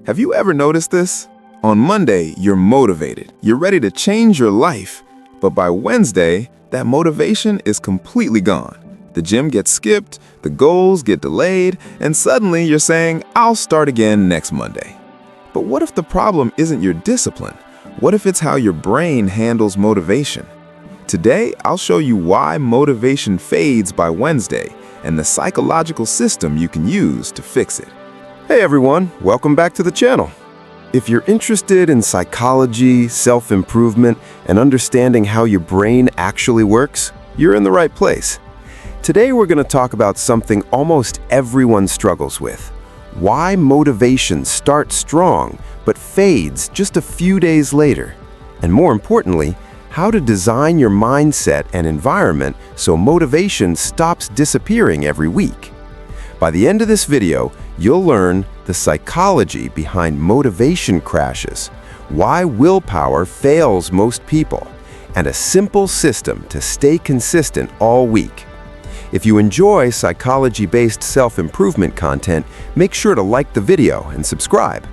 Have you ever noticed this? On Monday, you're motivated. You're ready to change your life. But by Wednesday, that motivation is completely gone. The gym gets skipped, the goals get delayed, and suddenly you're saying, I'll start again next Monday. But what if the problem isn't your discipline? What if it's how your brain handles motivation? Today, I'll show you why motivation fades by Wednesday and the psychological system you can use to fix it. Hey everyone, welcome back to the channel. If you're interested in psychology, self-improvement, and understanding how your brain actually works, you're in the right place. Today we're going to talk about something almost everyone struggles with. Why motivation starts strong but fades just a few days later. And more importantly, how to design your mindset and environment so motivation stops disappearing every week. By the end of this video, you'll learn the psychology behind motivation crashes, why willpower fails most people, and a simple system to stay consistent all week. If you enjoy psychology-based self-improvement content, make sure to like the video and subscribe.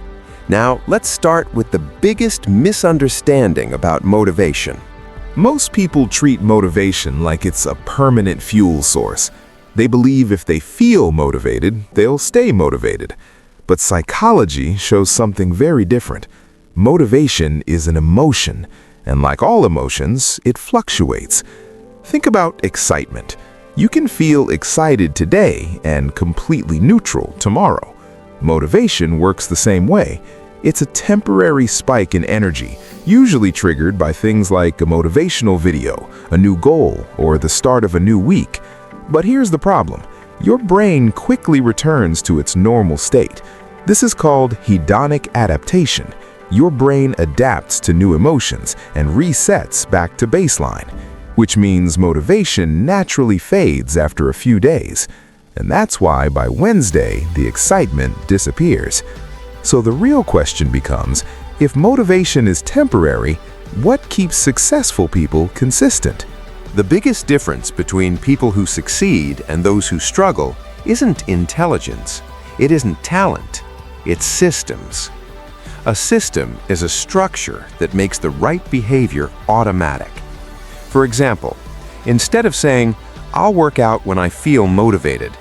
Now, let's start with the biggest misunderstanding about motivation. Most people treat motivation like it's a permanent fuel source. They believe if they feel motivated, they'll stay motivated. But psychology shows something very different. Motivation is an emotion, and like all emotions, it fluctuates. Think about excitement. You can feel excited today and completely neutral tomorrow. Motivation works the same way. It's a temporary spike in energy, usually triggered by things like a motivational video, a new goal, or the start of a new week. But here's the problem. Your brain quickly returns to its normal state. This is called hedonic adaptation. Your brain adapts to new emotions and resets back to baseline, which means motivation naturally fades after a few days. And that's why by Wednesday, the excitement disappears. So the real question becomes, if motivation is temporary, what keeps successful people consistent? The biggest difference between people who succeed and those who struggle isn't intelligence, it isn't talent, it's systems. A system is a structure that makes the right behavior automatic. For example, instead of saying, I'll work out when I feel motivated,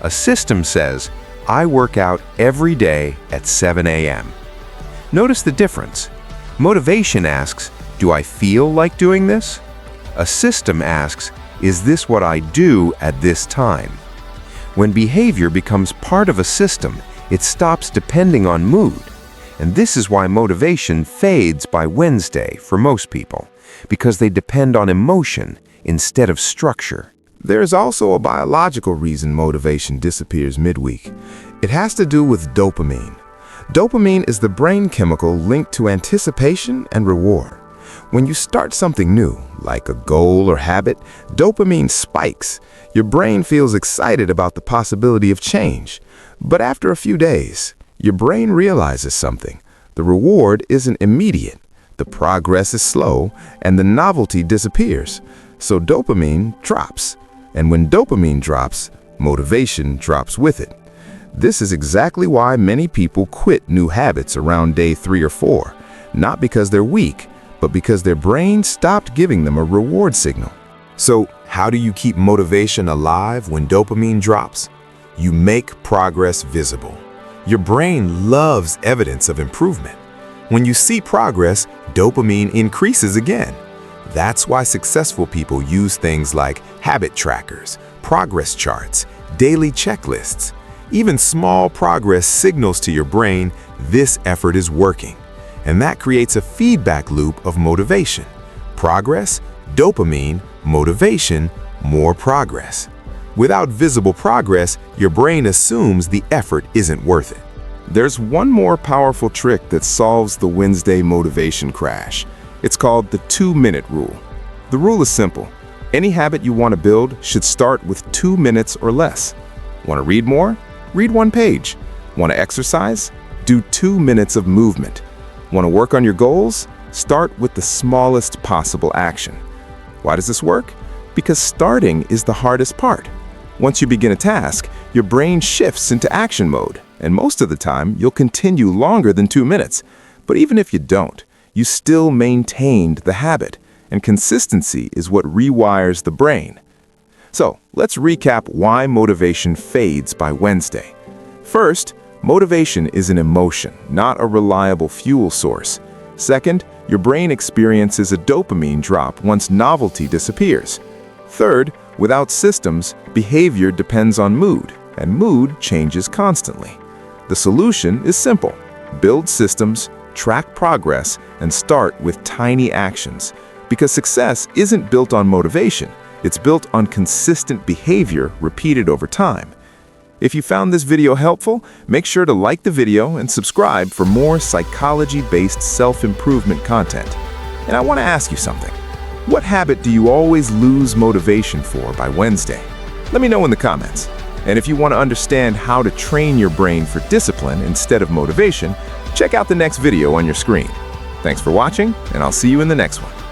a system says, I work out every day at 7 a.m. Notice the difference. Motivation asks, do I feel like doing this? A system asks, is this what I do at this time? When behavior becomes part of a system, it stops depending on mood. And this is why motivation fades by Wednesday for most people, because they depend on emotion instead of structure. There's also a biological reason motivation disappears midweek. It has to do with dopamine. Dopamine is the brain chemical linked to anticipation and reward. When you start something new, like a goal or habit, dopamine spikes. Your brain feels excited about the possibility of change. But after a few days, your brain realizes something. The reward isn't immediate, the progress is slow, and the novelty disappears. So dopamine drops. And when dopamine drops, motivation drops with it. This is exactly why many people quit new habits around day 3 or 4, not because they're weak, but because their brain stopped giving them a reward signal. So, how do you keep motivation alive when dopamine drops? You make progress visible. Your brain loves evidence of improvement. When you see progress, dopamine increases again. That's why successful people use things like habit trackers, progress charts, daily checklists. Even small progress signals to your brain this effort is working. And that creates a feedback loop of motivation. Progress, dopamine, motivation, more progress. Without visible progress, your brain assumes the effort isn't worth it. There's one more powerful trick that solves the Wednesday motivation crash. It's called the 2-minute rule. The rule is simple. Any habit you want to build should start with 2 minutes or less. Want to read more? Read 1 page. Want to exercise? Do 2 minutes of movement. Want to work on your goals? Start with the smallest possible action. Why does this work? Because starting is the hardest part. Once you begin a task, your brain shifts into action mode. and most of the time, you'll continue longer than 2 minutes. But even if you don't, you still maintained the habit, and consistency is what rewires the brain. So, let's recap why motivation fades by Wednesday. First, motivation is an emotion, not a reliable fuel source. Second, your brain experiences a dopamine drop once novelty disappears. Third, without systems, behavior depends on mood, and mood changes constantly. The solution is simple. Build systems, track progress, and start with tiny actions. Because success isn't built on motivation, it's built on consistent behavior repeated over time. If you found this video helpful, make sure to like the video and subscribe for more psychology-based self-improvement content. And I want to ask you something. What habit do you always lose motivation for by Wednesday? Let me know in the comments. And if you want to understand how to train your brain for discipline instead of motivation, check out the next video on your screen. Thanks for watching, and I'll see you in the next one.